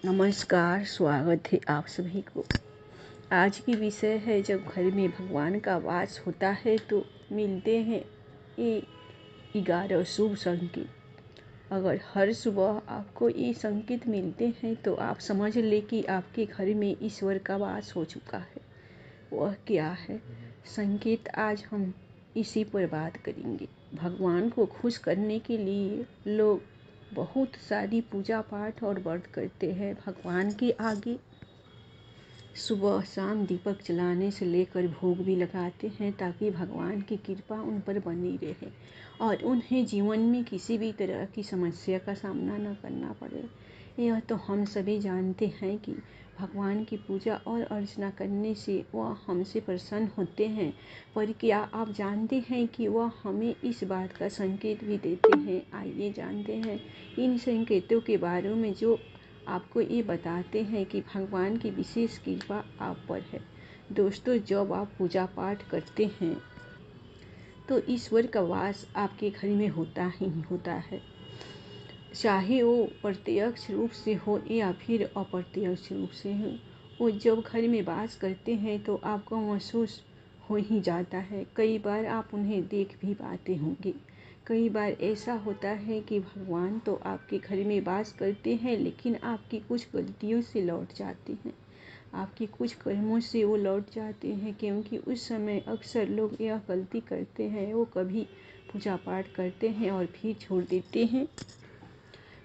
नमस्कार, स्वागत है आप सभी को। आज की विषय है जब घर में भगवान का वास होता है तो मिलते हैं ये 11 शुभ संकेत। अगर हर सुबह आपको ये संकेत मिलते हैं तो आप समझ ले कि आपके घर में ईश्वर का वास हो चुका है। वह क्या है संकेत, आज हम इसी पर बात करेंगे। भगवान को खुश करने के लिए लोग बहुत सारी पूजा पाठ और व्रत करते हैं। भगवान के आगे सुबह शाम दीपक जलाने से लेकर भोग भी लगाते हैं ताकि भगवान की कृपा उन पर बनी रहे और उन्हें जीवन में किसी भी तरह की समस्या का सामना न करना पड़े। यह तो हम सभी जानते हैं कि भगवान की पूजा और अर्चना करने से वह हमसे प्रसन्न होते हैं, पर क्या आप जानते हैं कि वह हमें इस बात का संकेत भी देते हैं। आइए जानते हैं इन संकेतों के बारे में जो आपको ये बताते हैं कि भगवान की विशेष कृपा आप पर है। दोस्तों, जब आप पूजा पाठ करते हैं तो ईश्वर का वास आपके घर में होता ही होता है, चाहे वो प्रत्यक्ष रूप से हो या फिर अप्रत्यक्ष रूप से हो। वो जब घर में वास करते हैं तो आपको महसूस हो ही जाता है। कई बार आप उन्हें देख भी पाते होंगे। कई बार ऐसा होता है कि भगवान तो आपके घर में वास करते हैं, लेकिन आपकी कुछ गलतियों से लौट जाते हैं। आपके कुछ कर्मों से वो लौट जाते हैं, क्योंकि उस समय अक्सर लोग यह गलती करते हैं, वो कभी पूजा पाठ करते हैं और फिर छोड़ देते हैं,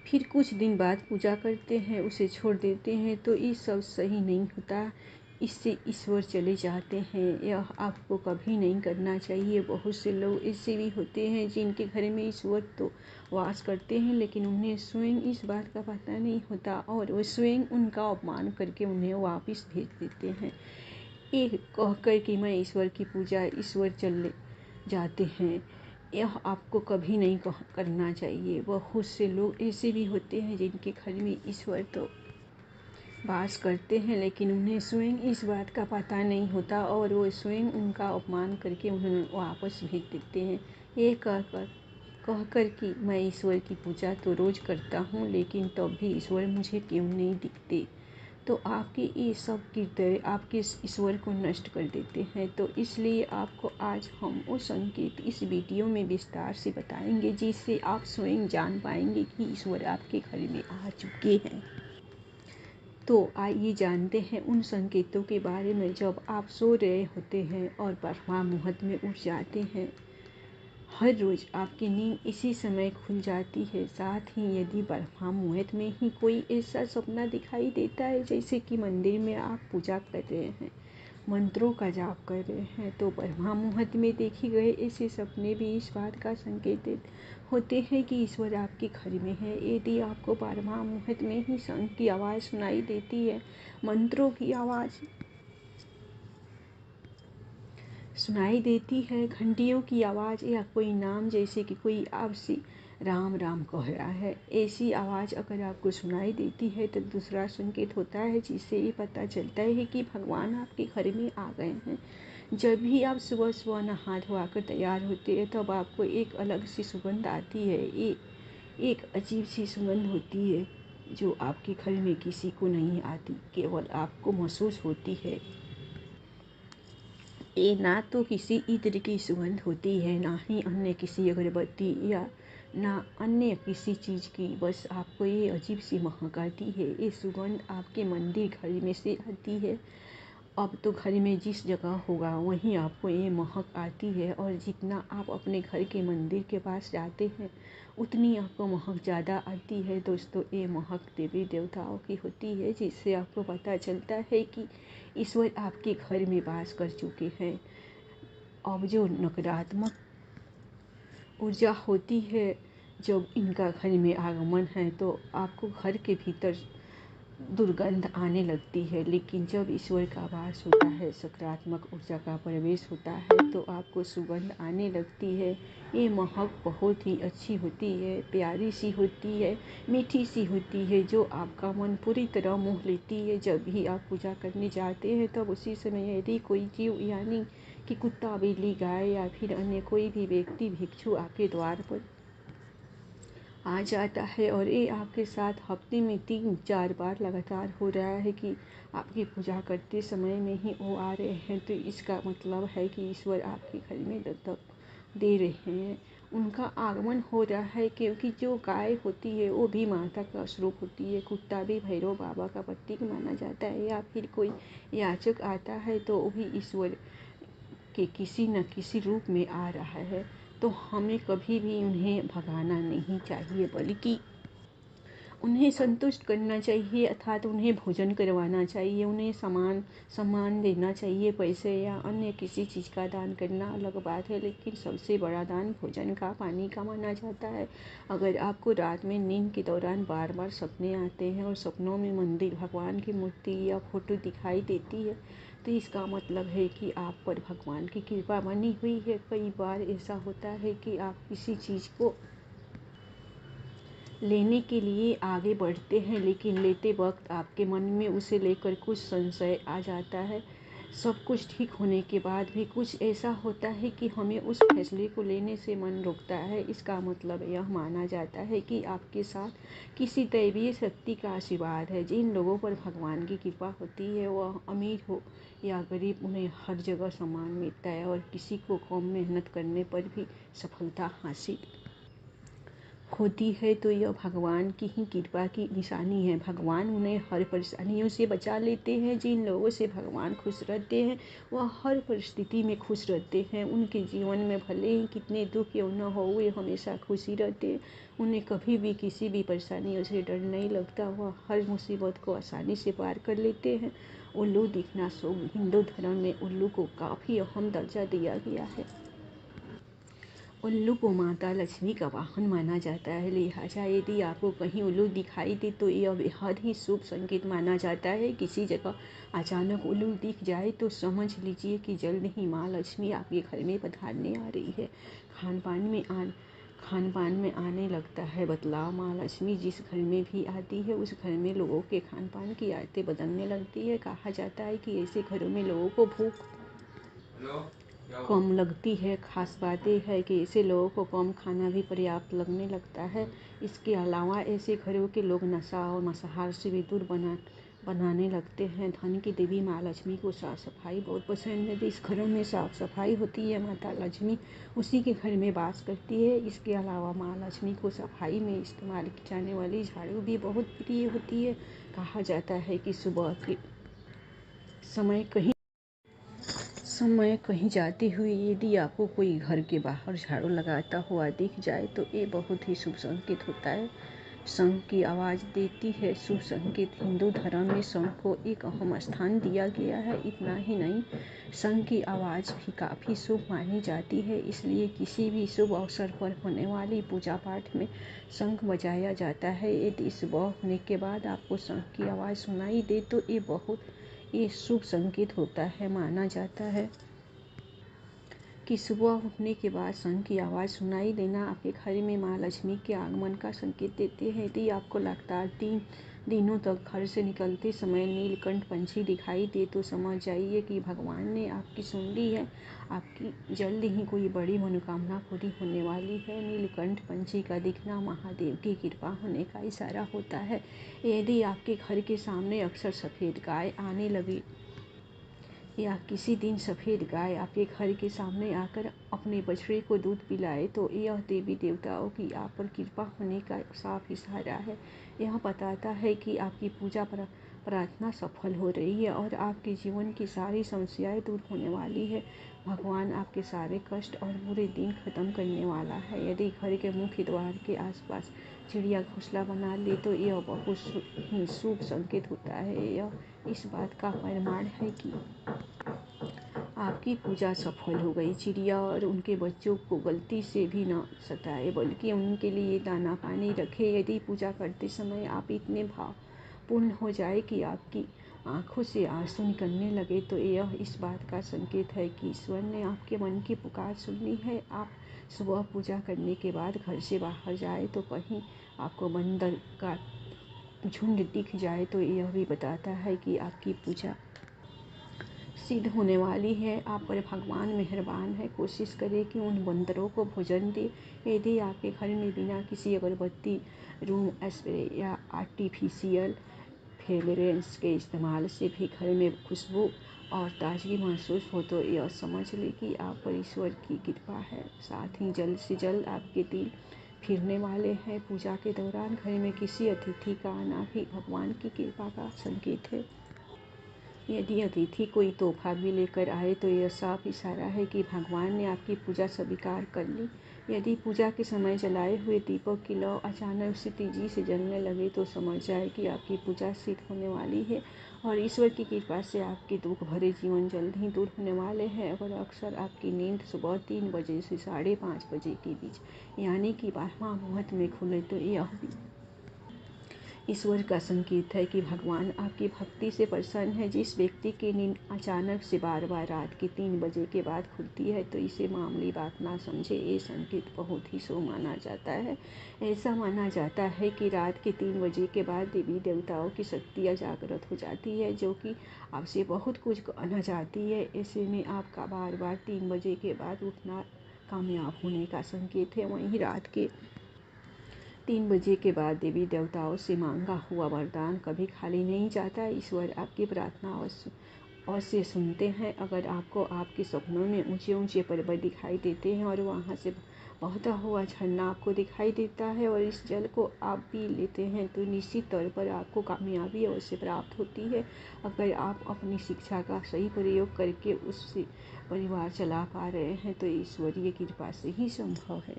फिर कुछ दिन बाद पूजा करते हैं, उसे छोड़ देते हैं। तो ये सब सही नहीं होता, इससे ईश्वर चले जाते हैं। यह आपको कभी नहीं करना चाहिए। बहुत से लोग ऐसे भी होते हैं जिनके घर में ईश्वर तो वास करते हैं, लेकिन उन्हें स्वयं इस बात का पता नहीं होता और वो स्वयं उनका अपमान करके उन्हें वापस भेज देते हैं, ये कहकर कि मैं ईश्वर की पूजा, ईश्वर चले जाते हैं। यह आपको कभी नहीं करना चाहिए। बहुत से लोग ऐसे भी होते हैं जिनके घर में ईश्वर तो वास करते हैं, लेकिन उन्हें स्वयं इस बात का पता नहीं होता और वो स्वयं उनका अपमान करके उन्हें वापस भेज देते हैं, ये कहकर कि मैं ईश्वर की पूजा तो रोज़ करता हूँ, लेकिन तब भी ईश्वर मुझे क्यों नहीं दिखते। तो आपके ये सब कृत्य आपके ईश्वर को नष्ट कर देते हैं। तो इसलिए आपको आज हम वो संकेत इस वीडियो में विस्तार से बताएंगे, जिससे आप स्वयं जान पाएंगे कि ईश्वर आपके घर में आ चुके हैं। तो आइए जानते हैं उन संकेतों के बारे में। जब आप सो रहे होते हैं और ब्रह्म मुहूर्त में उठ जाते हैं, हर रोज़ आपकी नींद इसी समय खुल जाती है। साथ ही यदि ब्रह्म मुहूर्त में ही कोई ऐसा सपना दिखाई देता है जैसे कि मंदिर में आप पूजा कर रहे हैं, मंत्रों का जाप कर रहे हैं, तो ब्रह्म मुहूर्त में देखे गए ऐसे सपने भी इस बात का संकेत होते हैं कि ईश्वर आपके घर में है। यदि आपको ब्रह्म मुहूर्त में ही शंख की आवाज़ सुनाई देती है, मंत्रों की आवाज़ सुनाई देती है, घंटियों की आवाज़ या कोई नाम, जैसे कि कोई आपसे राम राम कह रहा है, ऐसी आवाज़ अगर आपको सुनाई देती है तो दूसरा संकेत होता है, जिससे ये पता चलता है कि भगवान आपके घर में आ गए हैं। जब भी आप सुबह सुबह नहा धोकर तैयार होते हैं तब आपको एक अलग सी सुगंध आती है। ये एक अजीब सी सुगंध होती है जो आपके घर में किसी को नहीं आती, केवल आपको महसूस होती है। ये ना तो किसी इत्र की सुगंध होती है, ना ही अन्य किसी अगरबत्ती या ना अन्य किसी चीज़ की, बस आपको ये अजीब सी महक आती है। ये सुगंध आपके मंदिर घर में से आती है। अब तो घर में जिस जगह होगा वहीं आपको ये महक आती है, और जितना आप अपने घर के मंदिर के पास जाते हैं उतनी आपको महक ज़्यादा आती है। दोस्तों, ये महक देवी देवताओं की होती है, जिससे आपको पता चलता है कि ईश्वर आपके घर में वास कर चुके हैं। अब जो नकारात्मक ऊर्जा होती है, जब इनका घर में आगमन है तो आपको घर के भीतर दुर्गंध आने लगती है, लेकिन जब ईश्वर का वास होता है, सकारात्मक ऊर्जा का प्रवेश होता है, तो आपको सुगंध आने लगती है। ये महक बहुत ही अच्छी होती है, प्यारी सी होती है, मीठी सी होती है, जो आपका मन पूरी तरह मोह लेती है। जब भी आप पूजा करने जाते हैं तब उसी समय यदि कोई जीव, यानी कि कुत्ता, बिल्ली, गाय या फिर अन्य कोई भी व्यक्ति, भिक्षु आपके द्वार पर आ जाता है और ये आपके साथ हफ्ते में 3-4 बार लगातार हो रहा है कि आपकी पूजा करते समय में ही वो आ रहे हैं, तो इसका मतलब है कि ईश्वर आपके घर में दस्तक दे रहे हैं। उनका आगमन हो रहा है, क्योंकि जो गाय होती है वो भी माता का स्वरूप होती है। कुत्ता भी भैरव बाबा का प्रतीक माना जाता है। या फिर कोई याचक आता है तो वो भी ईश्वर के किसी न किसी रूप में आ रहा है। तो हमें कभी भी उन्हें भगाना नहीं चाहिए, बल्कि उन्हें संतुष्ट करना चाहिए, अर्थात उन्हें भोजन करवाना चाहिए, उन्हें सम्मान देना चाहिए। पैसे या अन्य किसी चीज़ का दान करना अलग बात है, लेकिन सबसे बड़ा दान भोजन का, पानी का माना जाता है। अगर आपको रात में नींद के दौरान बार बार सपने आते हैं और सपनों में मंदिर, भगवान की मूर्ति या फोटो दिखाई देती है, तो इसका मतलब है कि आप पर भगवान की कृपा बनी हुई है। कई बार ऐसा होता है कि आप किसी चीज़ को लेने के लिए आगे बढ़ते हैं, लेकिन लेते वक्त आपके मन में उसे लेकर कुछ संशय आ जाता है। सब कुछ ठीक होने के बाद भी कुछ ऐसा होता है कि हमें उस फैसले को लेने से मन रोकता है। इसका मतलब यह माना जाता है कि आपके साथ किसी दैवीय शक्ति का आशीर्वाद है। जिन लोगों पर भगवान की कृपा होती है, वह अमीर हो या गरीब, उन्हें हर जगह सम्मान मिलता है और किसी को कम मेहनत करने पर भी सफलता हासिल होती है। तो यह भगवान की ही कृपा की निशानी है। भगवान उन्हें हर परेशानियों से बचा लेते हैं। जिन लोगों से भगवान खुश रहते हैं, वह हर परिस्थिति में खुश रहते हैं। उनके जीवन में भले ही कितने दुख क्यों न हो, वे हमेशा खुशी रहते हैं। उन्हें कभी भी किसी भी परेशानियों से डर नहीं लगता। वह हर मुसीबत को आसानी से पार कर लेते हैं। उल्लू दिखना शुभ। हिंदू धर्म में उल्लू को काफ़ी अहम दर्जा दिया गया है। उल्लू को माता लक्ष्मी का वाहन माना जाता है। लिहाजा यदि आपको कहीं उल्लू दिखाई दे तो यह बेहद ही शुभ संकेत माना जाता है। किसी जगह अचानक उल्लू दिख जाए तो समझ लीजिए कि जल्द ही माँ लक्ष्मी आपके घर में पधारने आ रही है। खान पान में आने लगता है बदलाव। माँ लक्ष्मी जिस घर में भी आती है, उस घर में लोगों के खान पान की आदतें बदलने लगती है। कहा जाता है कि ऐसे घरों में लोगों को भूख कम लगती है। खास बात यह है कि ऐसे लोगों को कम खाना भी पर्याप्त लगने लगता है। इसके अलावा ऐसे घरों के लोग नशा और मांसाहार से भी दूर बनाने लगते हैं। धन की देवी माँ लक्ष्मी को साफ सफाई बहुत पसंद है। जिस घरों में साफ सफाई होती है, माता लक्ष्मी उसी के घर में वास करती है। इसके अलावा माँ लक्ष्मी को सफाई में इस्तेमाल की जाने वाली झाड़ू भी बहुत प्रिय होती है। कहा जाता है कि सुबह के समय कहीं जाते हुए यदि आपको कोई घर के बाहर झाड़ू लगाता हुआ दिख जाए तो ये बहुत ही शुभ संकेत होता है। शंख की आवाज़ देती है शुभ संकेत। हिंदू धर्म में शंख को एक अहम स्थान दिया गया है। इतना ही नहीं, शंख की आवाज़ भी काफ़ी शुभ मानी जाती है। इसलिए किसी भी शुभ अवसर पर होने वाली पूजा पाठ में शंख बजाया जाता है। यदि सुबह होने के बाद आपको शंख की आवाज़ सुनाई दे तो ये शुभ संकेत होता है। माना जाता है कि सुबह उठने के बाद शंख की आवाज़ सुनाई देना आपके घर में माँ लक्ष्मी के आगमन का संकेत देते हैं। यदि आपको लगातार 3 दिनों तक घर से निकलते समय नीलकंठ पंछी दिखाई दे तो समझ जाइए कि भगवान ने आपकी सुन ली है। आपकी जल्द ही कोई बड़ी मनोकामना पूरी होने वाली है। नीलकंठ पंछी का दिखना महादेव की कृपा होने का इशारा होता है। यदि आपके घर के सामने अक्सर सफ़ेद गाय आने लगे या किसी दिन सफ़ेद गाय आपके घर के सामने आकर अपने बछड़े को दूध पिलाए तो यह देवी देवताओं की आप पर कृपा होने का साफ इशारा है। यह बताता है कि आपकी पूजा प्रार्थना सफल हो रही है और आपके जीवन की सारी समस्याएं दूर होने वाली है। भगवान आपके सारे कष्ट और बुरे दिन खत्म करने वाला है। यदि घर के मुख्य द्वार के आसपास चिड़िया घोंसला बना ले तो यह बहुत ही शुभ संकेत होता है। यह इस बात का प्रमाण है कि आपकी पूजा सफल हो गई। चिड़िया और उनके बच्चों को गलती से भी न सताए, बल्कि उनके लिए दाना पानी रखें। यदि पूजा करते समय आप इतने भावपूर्ण हो जाए कि आपकी आंखों से आंसू निकलने लगे तो यह इस बात का संकेत है कि ईश्वर ने आपके मन की पुकार सुन ली है। आप सुबह पूजा करने के बाद घर से बाहर जाए तो कहीं आपको बंदर का झुंड दिख जाए तो यह भी बताता है कि आपकी पूजा सिद्ध होने वाली है। आप पर भगवान मेहरबान है। कोशिश करें कि उन बंदरों को भोजन दे। यदि आपके घर में बिना किसी अगरबत्ती, रूम स्प्रे या आर्टिफिशियल फ्रेगरेंस के इस्तेमाल से भी घर में खुशबू और ताजगी महसूस हो तो यह समझ लें कि आप पर ईश्वर की कृपा है। साथ ही जल्द से जल्द आपके दिल फिरने वाले हैं। पूजा के दौरान घर में किसी अतिथि का आना भी भगवान की कृपा का संकेत है। यदि अतिथि कोई तोहफा भी लेकर आए तो यह साफ इशारा है कि भगवान ने आपकी पूजा स्वीकार कर ली। यदि पूजा के समय जलाए हुए दीपक की लौ अचानक से तेजी से जलने लगे तो समझ जाए कि आपकी पूजा सिद्ध होने वाली है और ईश्वर की कृपा से आपके दुख भरे जीवन जल्द ही दूर होने वाले हैं। अगर अक्सर आपकी नींद सुबह 3 बजे से 5:30 बजे के बीच यानी कि 12वां मुहूर्त में खुले तो यह भी ईश्वर का संकेत है कि भगवान आपकी भक्ति से प्रसन्न है। जिस व्यक्ति की नींद अचानक से बार-बार रात के 3 बजे के बाद खुलती है तो इसे मामूली बात ना समझे। ये संकेत बहुत ही शुभ माना जाता है। ऐसा माना जाता है कि रात के 3 बजे के बाद देवी देवताओं की शक्तियाँ जागृत हो जाती है जो कि आपसे बहुत कुछ कहना चाहती है। ऐसे में आपका बार-बार 3 बजे के बाद उठना कामयाब होने का संकेत है। वहीं रात के 3 बजे के बाद देवी देवताओं से मांगा हुआ वरदान कभी खाली नहीं जाता। ईश्वर आपकी प्रार्थना अवश्य सुनते हैं। अगर आपको आपके सपनों में ऊंचे ऊंचे पर्वत दिखाई देते हैं और वहां से बहता हुआ झरना आपको दिखाई देता है और इस जल को आप पी लेते हैं तो निश्चित तौर पर आपको कामयाबी अवश्य प्राप्त होती है। अगर आप अपनी शिक्षा का सही प्रयोग करके उससे परिवार चला पा रहे हैं तो ईश्वरीय कृपा से ही संभव है।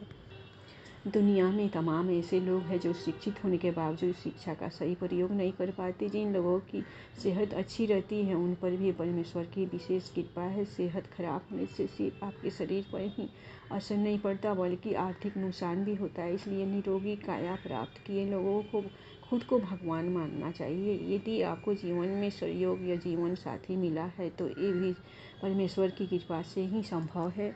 दुनिया में तमाम ऐसे लोग हैं जो शिक्षित होने के बावजूद शिक्षा का सही प्रयोग नहीं कर पाते। जिन लोगों की सेहत अच्छी रहती है उन पर भी परमेश्वर की विशेष कृपा है। सेहत खराब होने से सिर्फ आपके शरीर पर ही असर नहीं पड़ता बल्कि आर्थिक नुकसान भी होता है। इसलिए निरोगी काया प्राप्त किए लोगों को खुद को भगवान मानना चाहिए। यदि आपको जीवन में सहयोग या जीवन साथी मिला है तो ये भी परमेश्वर की कृपा से ही संभव है।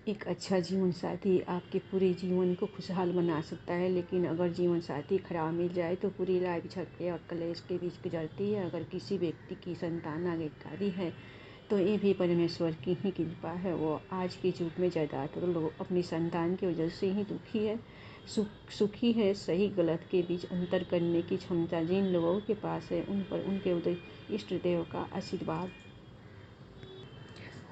एक अच्छा जीवन साथी आपके पूरे जीवन को खुशहाल बना सकता है, लेकिन अगर जीवन साथी खराब मिल जाए तो पूरी लाइफ झगड़े और कलेश के बीच गुजरती है। अगर किसी व्यक्ति की संतान आज्ञाकारी है तो ये भी परमेश्वर की ही कृपा है। वो आज के युग में ज़्यादातर लोग अपनी संतान की वजह से ही दुखी है सुखी है। सही गलत के बीच अंतर करने की क्षमता जिन लोगों के पास है उन पर उनके उदय इष्ट देव का आशीर्वाद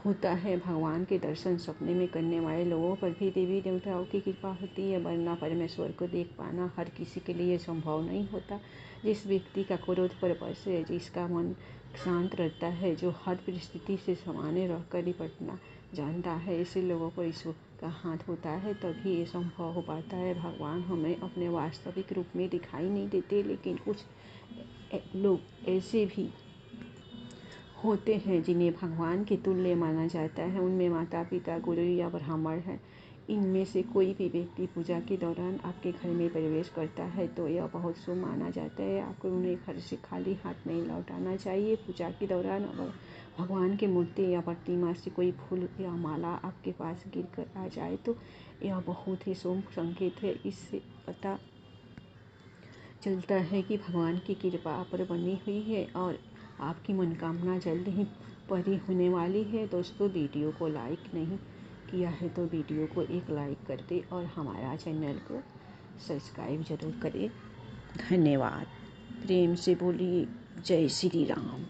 होता है। भगवान के दर्शन सपने में करने वाले लोगों पर भी देवी देवताओं की कृपा होती है, वरना परमेश्वर को देख पाना हर किसी के लिए संभव नहीं होता। जिस व्यक्ति का क्रोध पर बस है, जिसका मन शांत रहता है, जो हर परिस्थिति से सामान्य रहकर निपटना जानता है, ऐसे लोगों पर ईश्वर का हाथ होता है, तभी ये संभव हो पाता है। भगवान हमें अपने वास्तविक रूप में दिखाई नहीं देते, लेकिन कुछ लोग ऐसे भी होते हैं जिन्हें भगवान के तुल्य माना जाता है। उनमें माता पिता, गुरु या ब्राह्मण हैं। इनमें से कोई भी व्यक्ति पूजा के दौरान आपके घर में प्रवेश करता है तो यह बहुत शुभ माना जाता है। आपको उन्हें घर से खाली हाथ नहीं लौटाना चाहिए। पूजा के दौरान अगर भगवान की मूर्ति या प्रतिमा से कोई फूल या माला आपके पास गिर कर आ जाए तो यह बहुत ही शुभ संकेत है। इससे पता चलता है कि भगवान की कृपा आप पर बनी हुई है और आपकी मनोकामना जल्द ही पूरी होने वाली है। दोस्तों, वीडियो को लाइक नहीं किया है तो वीडियो को एक लाइक कर दे और हमारा चैनल को सब्सक्राइब जरूर करें। धन्यवाद। प्रेम से बोलिए जय श्री राम।